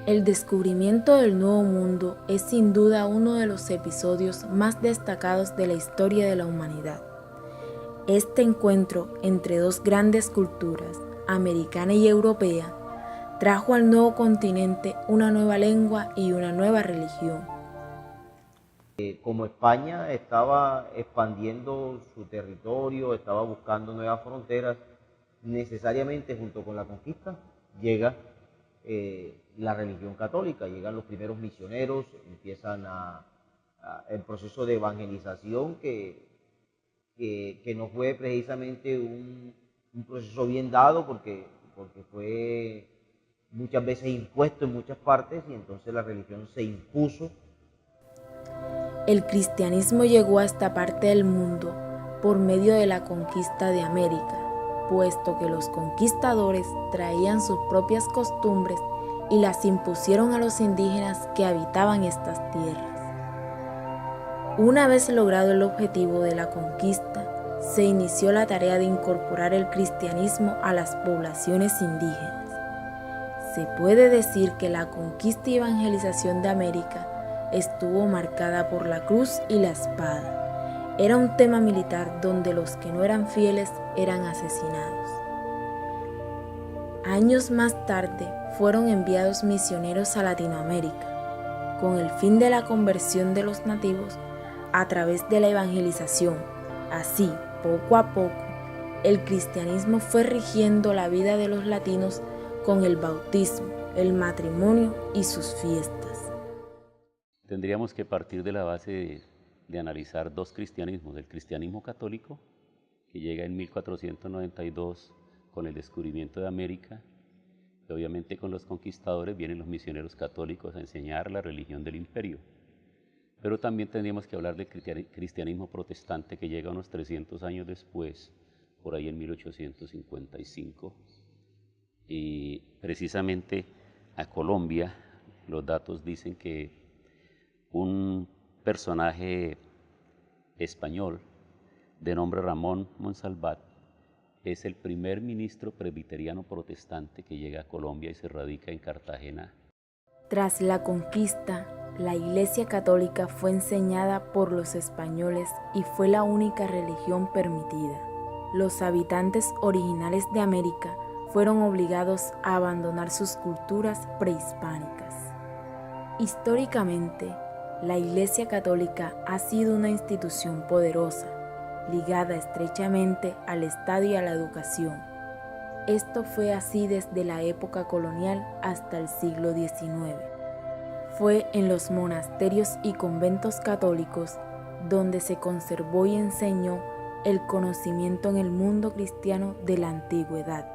El descubrimiento del Nuevo Mundo es sin duda uno de los episodios más destacados de la historia de la humanidad. Este encuentro entre dos grandes culturas, americana y europea, trajo al nuevo continente una nueva lengua y una nueva religión. Como España estaba expandiendo su territorio, estaba buscando nuevas fronteras, necesariamente junto con la conquista llega la religión católica, llegan los primeros misioneros, empiezan el proceso de evangelización que no fue precisamente un proceso bien dado porque fue muchas veces impuesto en muchas partes y entonces la religión se impuso. El cristianismo llegó a esta parte del mundo por medio de la conquista de América, puesto que los conquistadores traían sus propias costumbres y las impusieron a los indígenas que habitaban estas tierras. Una vez logrado el objetivo de la conquista, se inició la tarea de incorporar el cristianismo a las poblaciones indígenas. Se puede decir que la conquista y evangelización de América estuvo marcada por la cruz y la espada. Era un tema militar donde los que no eran fieles eran asesinados. Años más tarde fueron enviados misioneros a Latinoamérica, con el fin de la conversión de los nativos a través de la evangelización. Así, poco a poco, el cristianismo fue rigiendo la vida de los latinos con el bautismo, el matrimonio y sus fiestas. Tendríamos que partir de la base de analizar dos cristianismos, el cristianismo católico, que llega en 1492 con el descubrimiento de América, y obviamente con los conquistadores vienen los misioneros católicos a enseñar la religión del imperio. Pero también tendríamos que hablar del cristianismo protestante que llega unos 300 años después, por ahí en 1855, y precisamente a Colombia los datos dicen que un personaje español de nombre Ramón Monsalvat es el primer ministro presbiteriano protestante que llega a Colombia y se radica en Cartagena. Tras la conquista, la Iglesia Católica fue enseñada por los españoles y fue la única religión permitida. Los habitantes originales de América fueron obligados a abandonar sus culturas prehispánicas. Históricamente, la Iglesia Católica ha sido una institución poderosa, ligada estrechamente al Estado y a la educación. Esto fue así desde la época colonial hasta el siglo XIX. Fue en los monasterios y conventos católicos donde se conservó y enseñó el conocimiento en el mundo cristiano de la antigüedad.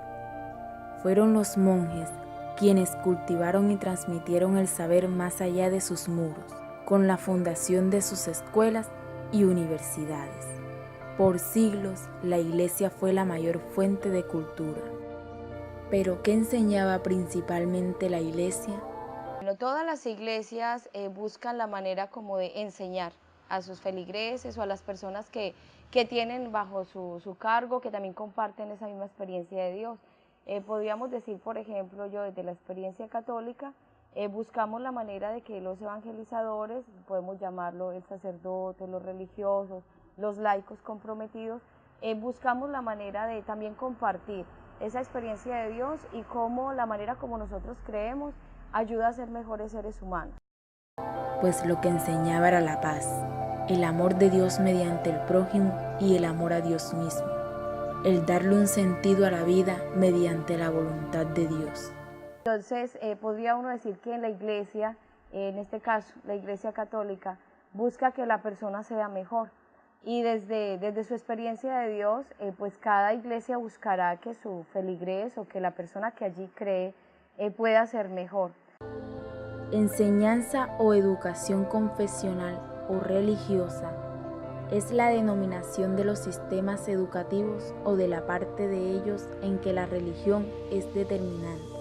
Fueron los monjes quienes cultivaron y transmitieron el saber más allá de sus muros, con la fundación de sus escuelas y universidades. Por siglos, la Iglesia fue la mayor fuente de cultura. ¿Pero qué enseñaba principalmente la Iglesia? Bueno, todas las iglesias buscan la manera como de enseñar a sus feligreses o a las personas que tienen bajo su cargo, que también comparten esa misma experiencia de Dios. Podríamos decir, por ejemplo, yo desde la experiencia católica, buscamos la manera de que los evangelizadores, podemos llamarlo el sacerdote, los religiosos, los laicos comprometidos, buscamos la manera de también compartir esa experiencia de Dios y cómo la manera como nosotros creemos ayuda a ser mejores seres humanos. Pues lo que enseñaba era la paz, el amor de Dios mediante el prójimo y el amor a Dios mismo, el darle un sentido a la vida mediante la voluntad de Dios. Entonces, podría uno decir que en la iglesia, en este caso, la Iglesia Católica, busca que la persona sea mejor. Y desde su experiencia de Dios, pues cada iglesia buscará que su feligres o que la persona que allí cree pueda ser mejor. Enseñanza o educación confesional o religiosa es la denominación de los sistemas educativos o de la parte de ellos en que la religión es determinante.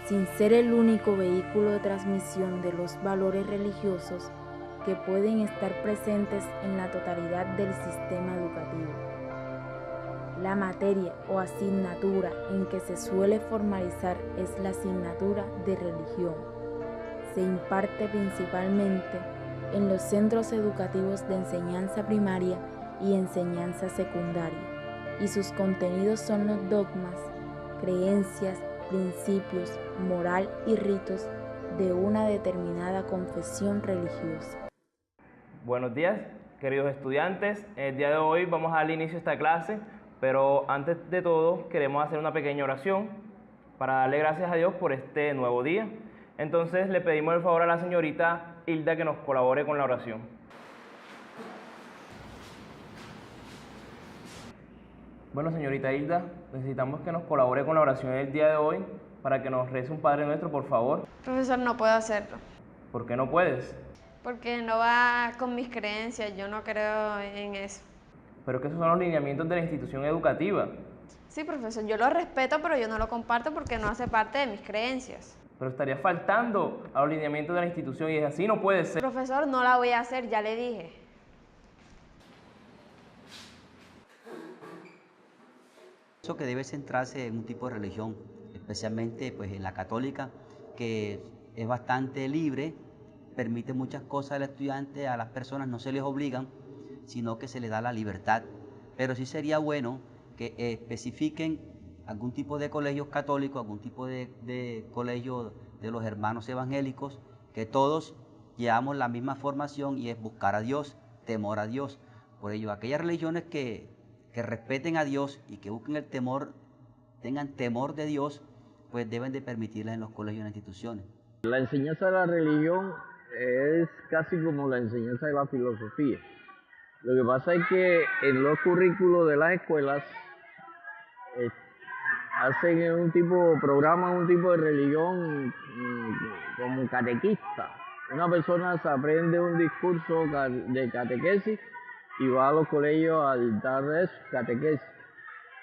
Sin ser el único vehículo de transmisión de los valores religiosos que pueden estar presentes en la totalidad del sistema educativo. La materia o asignatura en que se suele formalizar es la asignatura de religión. Se imparte principalmente en los centros educativos de enseñanza primaria y enseñanza secundaria, y sus contenidos son los dogmas, creencias, principios, moral y ritos de una determinada confesión religiosa. Buenos días, queridos estudiantes. El día de hoy vamos a dar inicio a esta clase, pero antes de todo queremos hacer una pequeña oración para darle gracias a Dios por este nuevo día. Entonces le pedimos el favor a la señorita Hilda que nos colabore con la oración. Bueno, señorita Hilda, necesitamos que nos colabore con la oración del día de hoy para que nos rece un Padre Nuestro, por favor. Profesor, no puedo hacerlo. ¿Por qué no puedes? Porque no va con mis creencias, yo no creo en eso. Pero es que esos son los lineamientos de la institución educativa. Sí, profesor, yo lo respeto, pero yo no lo comparto porque no hace parte de mis creencias. Pero estaría faltando a los lineamientos de la institución y así no puede ser. Profesor, no la voy a hacer, ya le dije. Eso que debe centrarse en un tipo de religión, especialmente pues, en la católica, que es bastante libre, permite muchas cosas al estudiante, a las personas no se les obligan, sino que se les da la libertad. Pero sí sería bueno que especifiquen algún tipo de colegios católicos, algún tipo de colegio de los hermanos evangélicos, que todos llevamos la misma formación y es buscar a Dios, temor a Dios. Por ello, aquellas religiones que respeten a Dios y que busquen el temor, tengan temor de Dios, pues deben de permitirlas en los colegios y en las instituciones. La enseñanza de la religión es casi como la enseñanza de la filosofía. Lo que pasa es que en los currículos de las escuelas programan un tipo de religión como catequista. Una persona se aprende un discurso de catequesis y va a los colegios a dictar catequesis.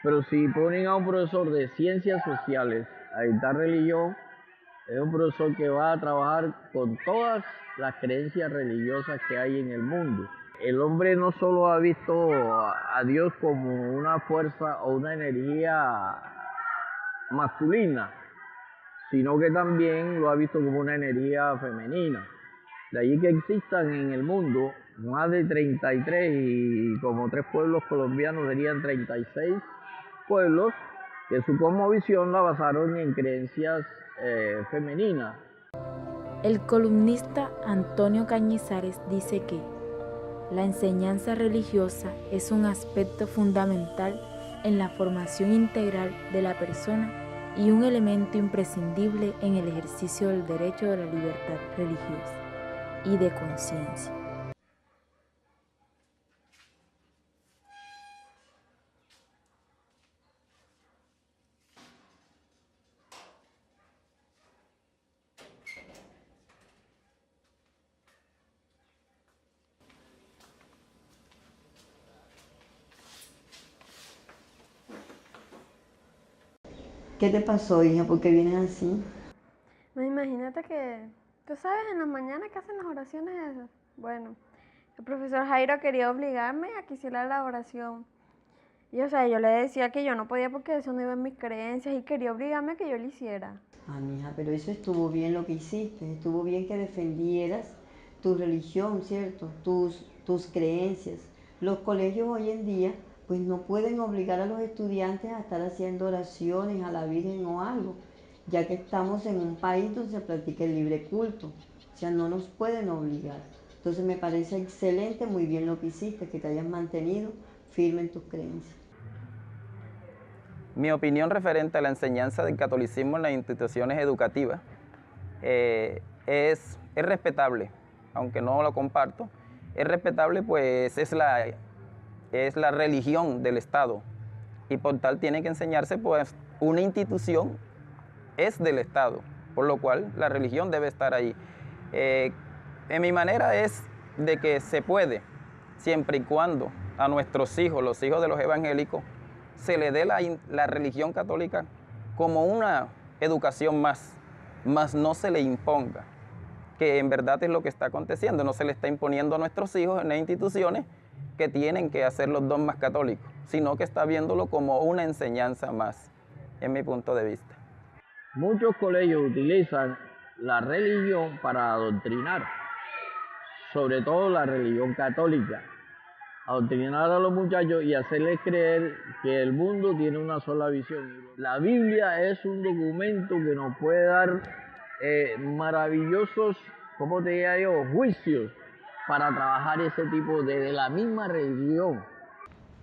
Pero si ponen a un profesor de ciencias sociales a dictar religión, es un profesor que va a trabajar con todas las creencias religiosas que hay en el mundo. El hombre no solo ha visto a Dios como una fuerza o una energía masculina, sino que también lo ha visto como una energía femenina. De allí que existan en el mundo más de 33 y como 3 pueblos colombianos serían 36 pueblos que su cosmovisión la basaron en creencias femeninas. El columnista Antonio Cañizares dice que la enseñanza religiosa es un aspecto fundamental en la formación integral de la persona y un elemento imprescindible en el ejercicio del derecho de la libertad religiosa y de conciencia. ¿Qué te pasó, hija? ¿Por qué vienes así? No, imagínate que, tú sabes, en las mañanas que hacen las oraciones esas. Bueno, el profesor Jairo quería obligarme a que hiciera la oración. Y o sea, yo le decía que yo no podía porque eso no iba en mis creencias y quería obligarme a que yo lo hiciera. Ah, mija, pero eso estuvo bien lo que hiciste. Estuvo bien que defendieras tu religión, ¿cierto? Tus creencias. Los colegios hoy en día pues no pueden obligar a los estudiantes a estar haciendo oraciones a la Virgen o algo, ya que estamos en un país donde se practica el libre culto. O sea, no nos pueden obligar. Entonces me parece excelente, muy bien lo que hiciste, que te hayas mantenido firme en tus creencias. Mi opinión referente a la enseñanza del catolicismo en las instituciones educativas es respetable, aunque no lo comparto. Es respetable, pues es la religión del Estado y por tal tiene que enseñarse, pues una institución es del Estado, por lo cual la religión debe estar ahí. En mi manera es de que se puede, siempre y cuando a nuestros hijos, los hijos de los evangélicos, se le dé la religión católica como una educación más no se le imponga, que en verdad es lo que está aconteciendo. No se le está imponiendo a nuestros hijos en las instituciones que tienen que hacer los dogmas católicos, sino que está viéndolo como una enseñanza más, en mi punto de vista. Muchos colegios utilizan la religión para adoctrinar, sobre todo la religión católica. Adoctrinar a los muchachos y hacerles creer que el mundo tiene una sola visión. La Biblia es un documento que nos puede dar maravillosos, ¿cómo te diría yo?, juicios para trabajar ese tipo de la misma religión.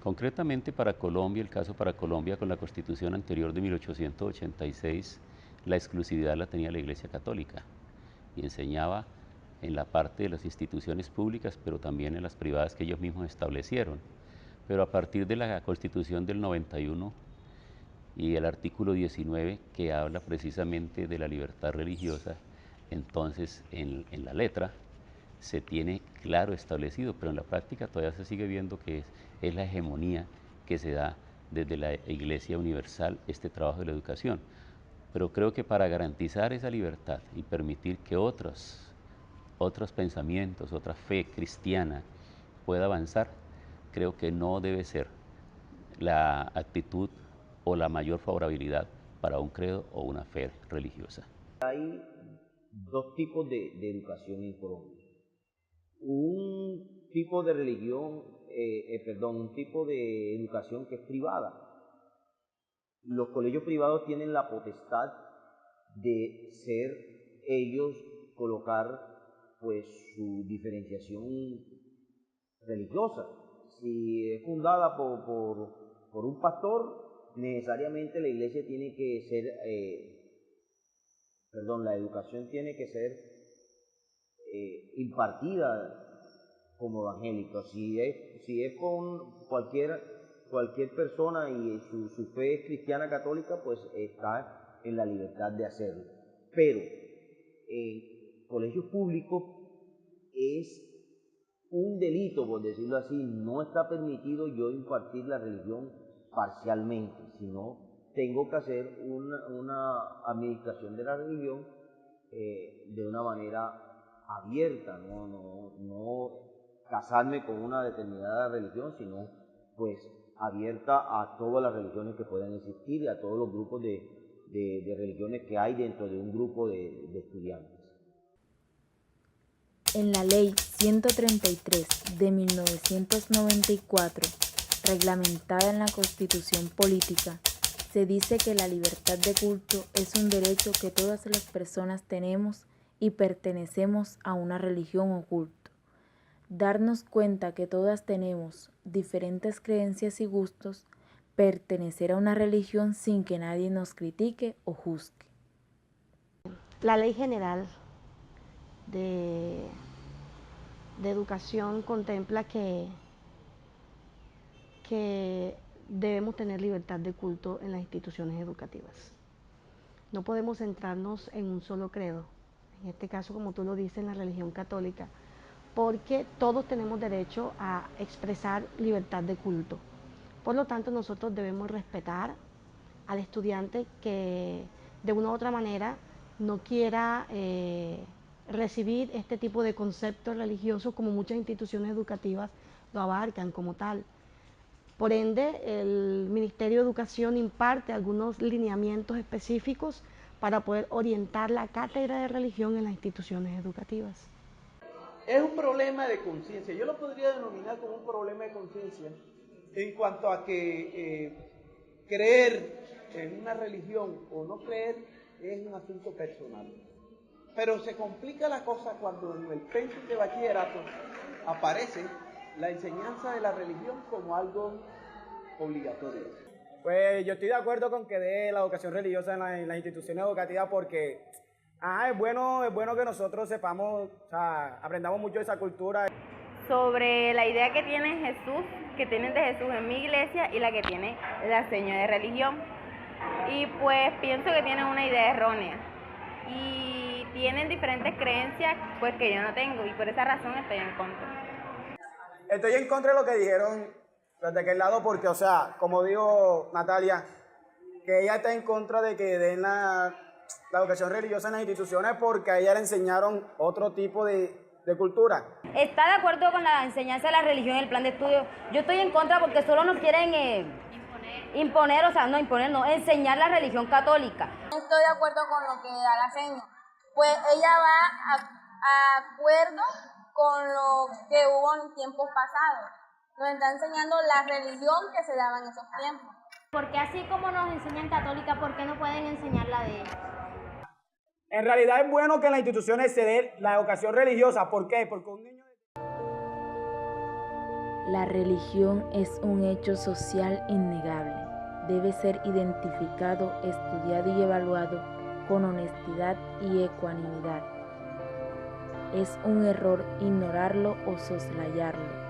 Concretamente para Colombia, el caso para Colombia con la Constitución anterior de 1886, la exclusividad la tenía la Iglesia Católica y enseñaba en la parte de las instituciones públicas, pero también en las privadas que ellos mismos establecieron. Pero a partir de la Constitución del 91 y el artículo 19, que habla precisamente de la libertad religiosa, entonces en la letra se tiene claro establecido, pero en la práctica todavía se sigue viendo que es la hegemonía que se da desde la Iglesia Universal, este trabajo de la educación. Pero creo que para garantizar esa libertad y permitir que otros pensamientos, otra fe cristiana pueda avanzar, creo que no debe ser la actitud o la mayor favorabilidad para un credo o una fe religiosa. Hay dos tipos de educación en Colombia. Un tipo de religión, un tipo de educación que es privada. Los colegios privados tienen la potestad de ser ellos colocar pues su diferenciación religiosa. Si es fundada por un pastor, necesariamente la iglesia tiene que ser, la educación tiene que ser impartida como evangélica. Si es con cualquier persona y su fe es cristiana católica, pues está en la libertad de hacerlo. Pero colegios públicos es un delito, por decirlo así. No está permitido yo impartir la religión parcialmente, sino tengo que hacer una administración de la religión de una manera abierta, no casarme con una determinada religión, sino pues abierta a todas las religiones que puedan existir y a todos los grupos de religiones que hay dentro de un grupo de estudiantes. En la Ley 133 de 1994, reglamentada en la Constitución Política, se dice que la libertad de culto es un derecho que todas las personas tenemos y pertenecemos a una religión o culto. Darnos cuenta que todas tenemos diferentes creencias y gustos, pertenecer a una religión sin que nadie nos critique o juzgue. La Ley General de Educación contempla que debemos tener libertad de culto en las instituciones educativas. No podemos centrarnos en un solo credo, en este caso, como tú lo dices, en la religión católica, porque todos tenemos derecho a expresar libertad de culto. Por lo tanto, nosotros debemos respetar al estudiante que de una u otra manera no quiera recibir este tipo de conceptos religiosos, como muchas instituciones educativas lo abarcan como tal. Por ende, el Ministerio de Educación imparte algunos lineamientos específicos para poder orientar la cátedra de religión en las instituciones educativas. Es un problema de conciencia. Yo lo podría denominar como un problema de conciencia en cuanto a que creer en una religión o no creer es un asunto personal. Pero se complica la cosa cuando en el pensum de bachillerato aparece la enseñanza de la religión como algo obligatorio. Pues yo estoy de acuerdo con que dé la educación religiosa en las instituciones educativas porque es bueno que nosotros sepamos, aprendamos mucho de esa cultura. Sobre la idea que tiene Jesús, que tienen de Jesús en mi iglesia y la que tiene la señora de religión. Y pues pienso que tienen una idea errónea y tienen diferentes creencias pues que yo no tengo y por esa razón estoy en contra. Estoy en contra de lo que dijeron los de aquel lado porque, como dijo Natalia, que ella está en contra de que den la educación religiosa en las instituciones porque a ella le enseñaron otro tipo de de cultura. ¿Está de acuerdo con la enseñanza de la religión en el plan de estudio? Yo estoy en contra porque solo nos quieren enseñar la religión católica. Estoy de acuerdo con lo que da la seña, pues ella va a acuerdo con lo que hubo en tiempos pasados. Nos está enseñando la religión que se daba en esos tiempos. Porque así como nos enseñan católica, ¿por qué no pueden enseñar la de ellos? En realidad es bueno que en las instituciones se dé la educación religiosa. ¿Por qué? Porque un niño... La religión es un hecho social innegable. Debe ser identificado, estudiado y evaluado con honestidad y ecuanimidad. Es un error ignorarlo o soslayarlo.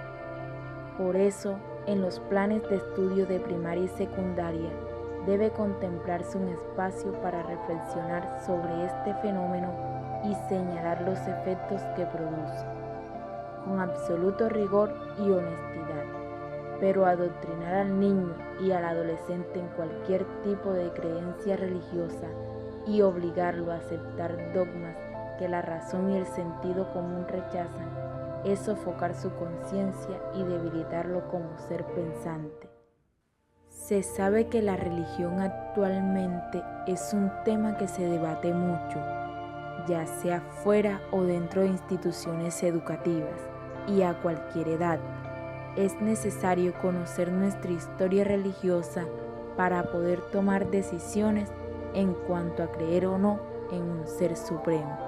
Por eso, en los planes de estudio de primaria y secundaria, debe contemplarse un espacio para reflexionar sobre este fenómeno y señalar los efectos que produce, con absoluto rigor y honestidad. Pero adoctrinar al niño y al adolescente en cualquier tipo de creencia religiosa y obligarlo a aceptar dogmas que la razón y el sentido común rechazan es sofocar su conciencia y debilitarlo como ser pensante. Se sabe que la religión actualmente es un tema que se debate mucho, ya sea fuera o dentro de instituciones educativas y a cualquier edad. Es necesario conocer nuestra historia religiosa para poder tomar decisiones en cuanto a creer o no en un ser supremo.